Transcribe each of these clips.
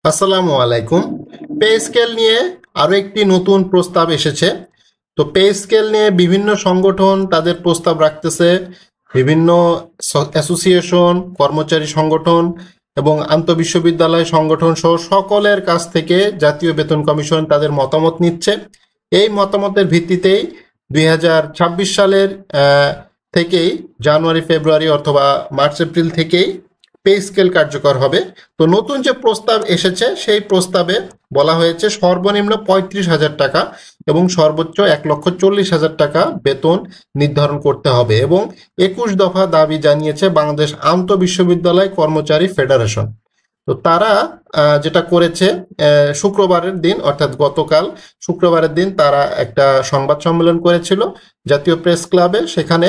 আসসালামু আলাইকুম। Pay scale নিয়ে আরো একটি নতুন প্রস্তাব এসেছে। তো পে স্কেল নিয়ে বিভিন্ন সংগঠন তাদের প্রস্তাব রাখতেছে। বিভিন্ন অ্যাসোসিয়েশন, কর্মচারী সংগঠন এবং আন্তঃবিশ্ববিদ্যালয় সংগঠন সহ সকলের কাছ থেকে জাতীয় বেতন কমিশন তাদের মতামত নিচ্ছে। এই মতামতের ভিত্তিতেই 2026 সালের থেকেই জানুয়ারি ফেব্রুয়ারি অথবা মার্চ এপ্রিল থেকেই পে স্কেল কার্যকর হবে। তো নতুন যে প্রস্তাব এসেছে সেই প্রস্তাবে বলা হয়েছে সর্বনিম্ন 35,000 টাকা এবং সর্বোচ্চ 1,40,000 টাকা বেতন নির্ধারণ করতে হবে এবং 21 দফা দাবি জানিয়েছে বাংলাদেশ আন্তঃবিশ্ববিদ্যালয় কর্মচারী ফেডারেশন। তো তারা যেটা করেছে, শুক্রবারের দিন অর্থাৎ গতকাল শুক্রবারের দিন তারা একটা সংবাদ সম্মেলন করেছিল জাতীয় প্রেস ক্লাবে। সেখানে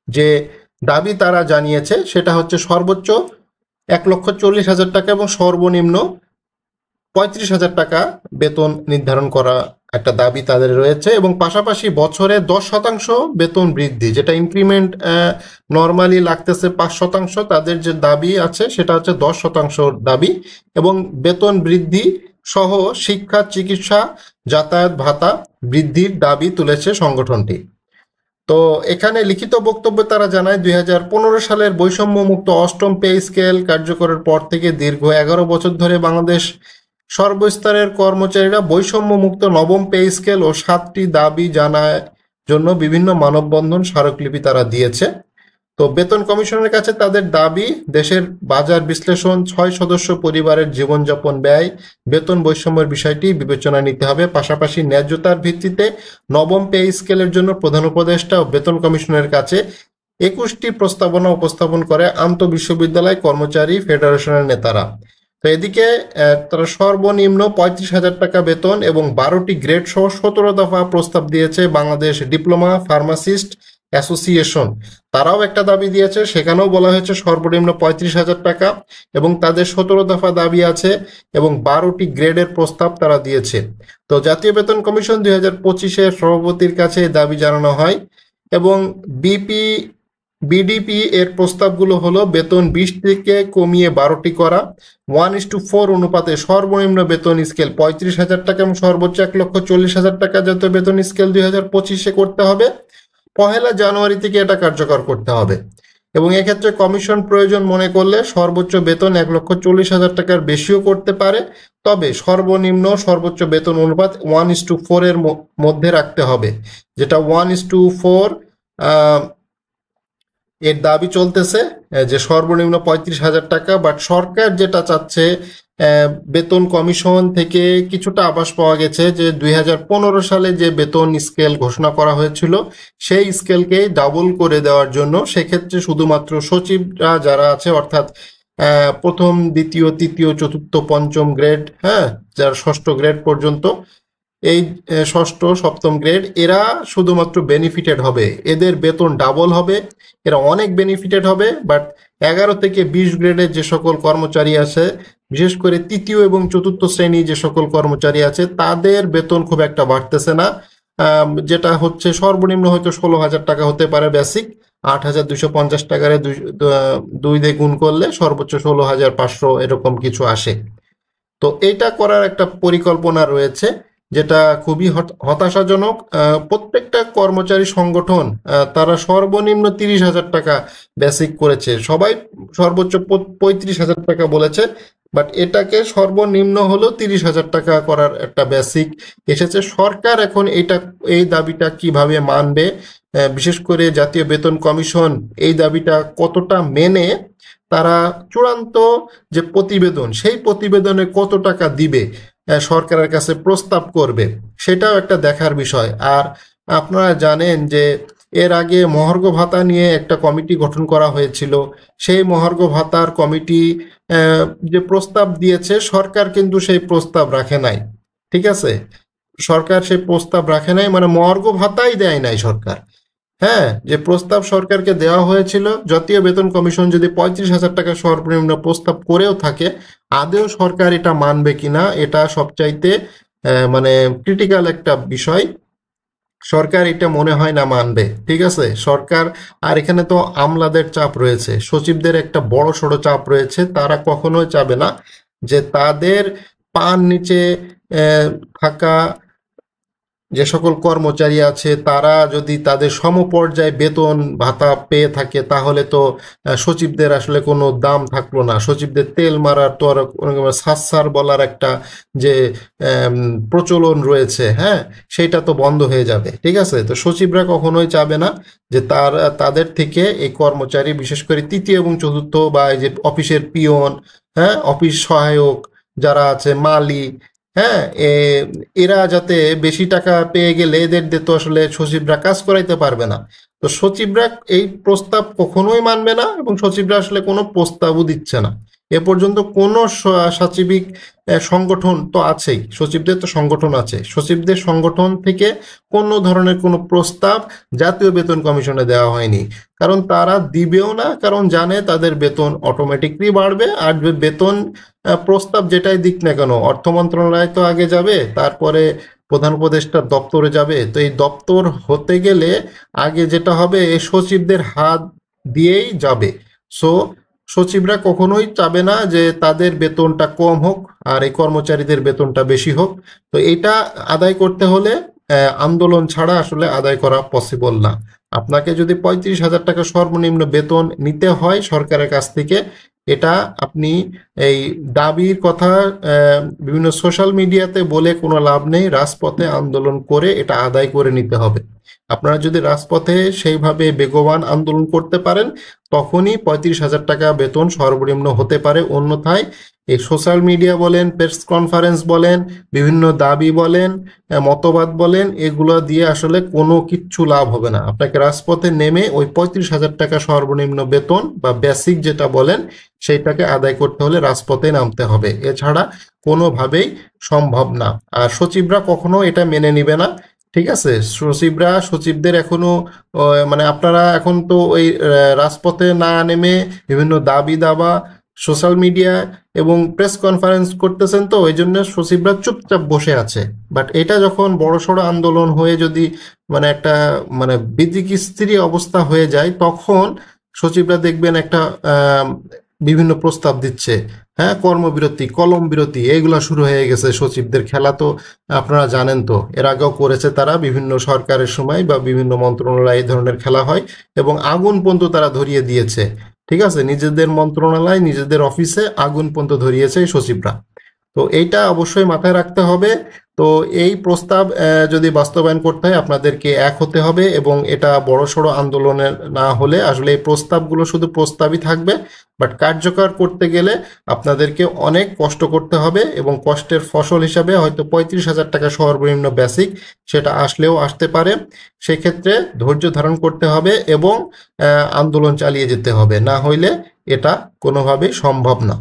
যে দাবি তারা জানিয়েছে সেটা হচ্ছে সর্বোচ্চ 1,40,000 টাকা এবং সর্বনিম্ন 35,000 টাকা বেতন নির্ধারণ করা একটা দাবি তাদের রয়েছে এবং পাশাপাশি বছরে 10% বেতন বৃদ্ধি, যেটা ইনক্রিমেন্ট নর্মালি লাগতেছে 5%, তাদের যে দাবি আছে সেটা হচ্ছে 10% দাবি এবং বেতন বৃদ্ধি সহ শিক্ষা, চিকিৎসা, যাতায়াত ভাতা বৃদ্ধির দাবি তুলেছে সংগঠনটি। তো এখানে লিখিত বক্তব্যে তারা জানায় 2015 সালের বৈষম্য মুক্ত অষ্টম পে স্কেল কার্যকরের পর থেকে দীর্ঘ 11 বছর ধরে বাংলাদেশ সর্বস্তরের কর্মচারীরা বৈষম্য মুক্ত নবম পে স্কেল ও 7টি দাবি জানার জন্য বিভিন্ন মানববন্ধন স্মারকলিপি তারা দিয়েছে। তো বেতন কমিশনের কাছে তাদের দাবি দেশের বাজার বিশ্লেষণ, 6 সদস্য পরিবারের জীবনযাপন ব্যয়, বেতন বৈষম্যের বিষয়টি বিবেচনায় নিতে হবে। পাশাপাশি ন্যায্যতার ভিত্তিতে নবম পে স্কেলের জন্য প্রধান উপদেষ্টা ও বেতন কমিশনের কাছে 21টি প্রস্তাবনা উপস্থাপন করে আন্তঃবিশ্ববিদ্যালয় কর্মচারী ফেডারেশনের নেতারা। তো এদিকে তারা সর্বনিম্ন 35,000 টাকা বেতন এবং 12টি গ্রেড সহ 17 দফা প্রস্তাব দিয়েছে বাংলাদেশ ডিপ্লোমা ফার্মাসিস্ট অ্যাসোসিয়েশন। তারাও একটা দাবি দিয়েছে, সেখানেও বলা হয়েছে সর্বনিম্ন 35,000 টাকা এবং তাদের 17 দফা দাবি আছে এবং 12টি গ্রেডের প্রস্তাব তারা দিয়েছে। তো জাতীয় বেতন কমিশন 2025-এর সভাপতির কাছে দাবি জানানো হয় এবং বিডিপি এর প্রস্তাবগুলো হলো বেতন 20 থেকে কমিয়ে 12টি করা, 1:4 অনুপাতে সর্বনিম্ন বেতন স্কেল 35,000 টাকা এবং সর্বোচ্চ 1,40,000 টাকা জাতীয় বেতন স্কেল 2025-এ করতে হবে। 1 জানুয়ারি থেকে এটা কার্যকর করতে হবে এবং এক্ষেত্রে কমিশন প্রয়োজন মনে করলে সর্বোচ্চ বেতন 1,40,000 টাকার বেশিও করতে পারে, তবে সর্বনিম্ন সর্বোচ্চ বেতন অনুপাত 1:4 এর মধ্যে রাখতে হবে, যেটা 1:4 এর দাবি চলতেছে যে সর্বনিম্ন 35,000 টাকা। বাট সরকার যেটা চাচ্ছে, বেতন কমিশন থেকে কিছুটা আভাস পাওয়া গেছে যে 2015 সালে যে বেতন স্কেল ঘোষণা করা হয়েছিল সেই স্কেলকে ডাবল করে দেওয়ার জন্য, সেক্ষেত্রে শুধুমাত্র সচিবরা যারা আছে অর্থাৎ প্রথম, দ্বিতীয়, তৃতীয়, চতুর্থ, পঞ্চম গ্রেড, যারা ষষ্ঠ গ্রেড পর্যন্ত, এই ষষ্ঠ সপ্তম গ্রেড, এরা শুধুমাত্র বেনিফিটেড হবে, এদের বেতন ডাবল হবে, এরা অনেক বেনিফিটেড হবে। বাট 11 থেকে 20 গ্রেডের যে সকল কর্মচারী আছে, বিশেষ করে তৃতীয় এবং চতুর্থ শ্রেণী যে সকল কর্মচারী আছে, তাদের বেতন খুব একটা বাড়তেছে না। যেটা হচ্ছে সর্বনিম্ন হয়তো 16,000 টাকা হতে পারে বেসিক, 8,250 টাকারে 2 দিয়ে গুণ করলে সর্বোচ্চ 16,500 এরকম কিছু আসে। তো এটা করার একটা পরিকল্পনা রয়েছে, যেটা খুবই হতাশাজনক। প্রত্যেকটা কর্মচারী সংগঠন তারা সর্বনিম্ন 30,000 টাকা বেসিক করেছে, সবাই সর্বোচ্চ 35,000 টাকা বলেছে, বাট এটাকে সর্বনিম্ন হলো 30,000 টাকা করার একটা বেসিক এসেছে। সরকার এখন এই দাবিটা কিভাবে মানবে, বিশেষ করে জাতীয় বেতন কমিশন এই দাবিটা কতটা মেনে তারা চূড়ান্ত যে প্রতিবেদন, সেই প্রতিবেদনে কত টাকা দিবে, সরকারের কাছে প্রস্তাব করবে, সেটাও একটা দেখার বিষয়। আর আপনারা জানেন যে এর আগে মহার্ঘ ভাতা নিয়ে একটা কমিটি গঠন করা হয়েছিল, সেই মহার্ঘ ভাতার কমিটি যে প্রস্তাব দিয়েছে, সরকার কিন্তু সেই প্রস্তাব রাখে নাই। ঠিক আছে, সরকার সেই প্রস্তাব রাখে নাই, মানে মহার্ঘ ভাতাই দেয় নাই সরকার। যে প্রস্তাব সরকারকে দেওয়া হয়েছিল, জাতীয় বেতন কমিশন যদি 35,000 টাকা সর্বনিম্ন প্রস্তাব করেও থাকে, আদেও সরকার এটা মানবে কিনা, এটা সবচাইতে মানে ক্রিটিক্যাল একটা বিষয়। সরকার এটা মনে হয় না মানবে। ঠিক আছে, সরকার, আর এখানে তো আমলাদের চাপ রয়েছে, সচিবদের একটা বড় সড়ো চাপ রয়েছে, তারা কখনোই চাবে না যে তাদের পার নিচে থাকা যে সকল কর্মচারী আছে তারা যদি তাদের সমপর্যায়ে বেতন ভাতা পেয়ে থাকে তাহলে তো সচিবদের আসলে কোনো দাম থাকলো না। সচিবদের তেল মারার তো আর সাচ্চার বলার একটা যে প্রচলন রয়েছে, হ্যাঁ, সেটা তো বন্ধ হয়ে যাবে। ঠিক আছে, তো সচিবরা কখনোই চাবে না যে তাদের থেকে এই কর্মচারী, বিশেষ করে তৃতীয় এবং চতুর্থ বা এই যে অফিসের পিয়ন, হ্যাঁ, অফিস সহায়ক যারা আছে, মালি, হ্যাঁ, এরা যাতে বেশি টাকা পেয়ে গেলে এদের দিয়ে তো আসলে সচিবরা কাজ করাইতে পারবে না। তো সচিবরা এই প্রস্তাব কখনোই মানবে না এবং সচিবরা আসলে কোনো প্রস্তাবও দিচ্ছে না। এ পর্যন্ত কোনো সচিবিক সংগঠন তো আছেই, সচিবদের তো সংগঠন আছে, সচিবদের সংগঠন থেকে কোনো ধরনের কোনো প্রস্তাব জাতীয় বেতন কমিশনে দেওয়া হয়নি। কারণ তারা দিবেও না, কারণ জানে তাদের বেতন অটোমেটিকলি বাড়বে। আর বেতন প্রস্তাব যেটাই দিক না কেন, অর্থ মন্ত্রণালয় তো আগে যাবে, তারপরে প্রধান উপদেষ্টার দপ্তরে যাবে। তো এই দপ্তর হতে গেলে আগে যেটা হবে, এই সচিবদের হাত দিয়েই যাবে। সো সচিবরা কখনোই চাবে না যে তাদের বেতনটা কম হোক আর এই কর্মচারীদের বেতনটা বেশি হোক। তো এটা আদায় করতে হলে আন্দোলন ছাড়া আসলে আদায় করা পসিবল না। আপনাকে যদি 35,000 টাকা সর্বনিম্ন বেতন নিতে হয় সরকারের কাছ থেকে, এটা আপনি এই দাবির কথা বিভিন্ন সোশ্যাল মিডিয়াতে বলে কোনো লাভ নেই। রাজপথে আন্দোলন করে এটা আদায় করে নিতে হবে। আপনারা যদি রাজপথে সেইভাবে বেগবান আন্দোলন করতে পারেন তখনই 35,000 টাকা বেতন সর্বনিম্ন হতে পারে। অন্যথায় এই সোশ্যাল মিডিয়া বলেন, প্রেস কনফারেন্স বলেন, বিভিন্ন দাবি বলেন, মতবাদ বলেন, এগুলো দিয়ে আসলে কোনো কিচ্ছু লাভ হবে না। আপনাকে রাজপথে নেমে ওই 35,000 টাকা সর্বনিম্ন বেতন বা বেসিক যেটা বলেন সেইটাকে আদায় করতে হলে রাজপথে নামতে হবে। এছাড়া কোনোভাবেই সম্ভব না। আর সচিবরা কখনো এটা মেনে নিবে না। ঠিক আছে, সচিবদের এখনো মানে আপনারা এখন তো ওই রাজপথে না নেমে বিভিন্ন দাবি দাবা সোশ্যাল মিডিয়া এবং প্রেস কনফারেন্স করতেছেন, তো ওই জন্য সচিবরা চুপচাপ বসে আছে। বাট এটা যখন বড়সড় আন্দোলন হয়ে যদি মানে একটা মানে বিদিকিস্ত্রী অবস্থা হয়ে যায়, তখন সচিবরা দেখবেন একটা বিভিন্ন প্রস্তাব দিচ্ছে, হ্যাঁ, কর্মবিরতি, কলম বিরতি, এইগুলো শুরু হয়ে গেছে। সচিবদের খেলা তো আপনারা জানেন, তো এর আগেও করেছে তারা বিভিন্ন সরকারের সময় বা বিভিন্ন মন্ত্রণালয়ে এই ধরনের খেলা হয় এবং আগুন পর্যন্ত তারা ধরিয়ে দিয়েছে। ঠিক আছে, নিজেদের মন্ত্রণালয়, নিজেদের অফিসে আগুন পর্যন্ত ধরিয়েছে এই সচিবরা। তো এইটা অবশ্যই মাথায় রাখতে হবে। তো এই প্রস্তাব যদি বাস্তবায়ন করতে হয় আপনাদেরকে এক হতে হবে এবং এটা বড়সড় আন্দোলনের না হলে আসলে এই প্রস্তাবগুলো শুধু প্রস্তাবই থাকবে, বাট কার্যকর করতে গেলে আপনাদেরকে অনেক কষ্ট করতে হবে এবং কষ্টের ফসল হিসাবে হয়তো 35,000 টাকা সর্বনিম্ন বেসিক সেটা আসলেও আসতে পারে। সেক্ষেত্রে ধৈর্য ধারণ করতে হবে এবং আন্দোলন চালিয়ে যেতে হবে, না হইলে এটা কোনোভাবেই সম্ভব না।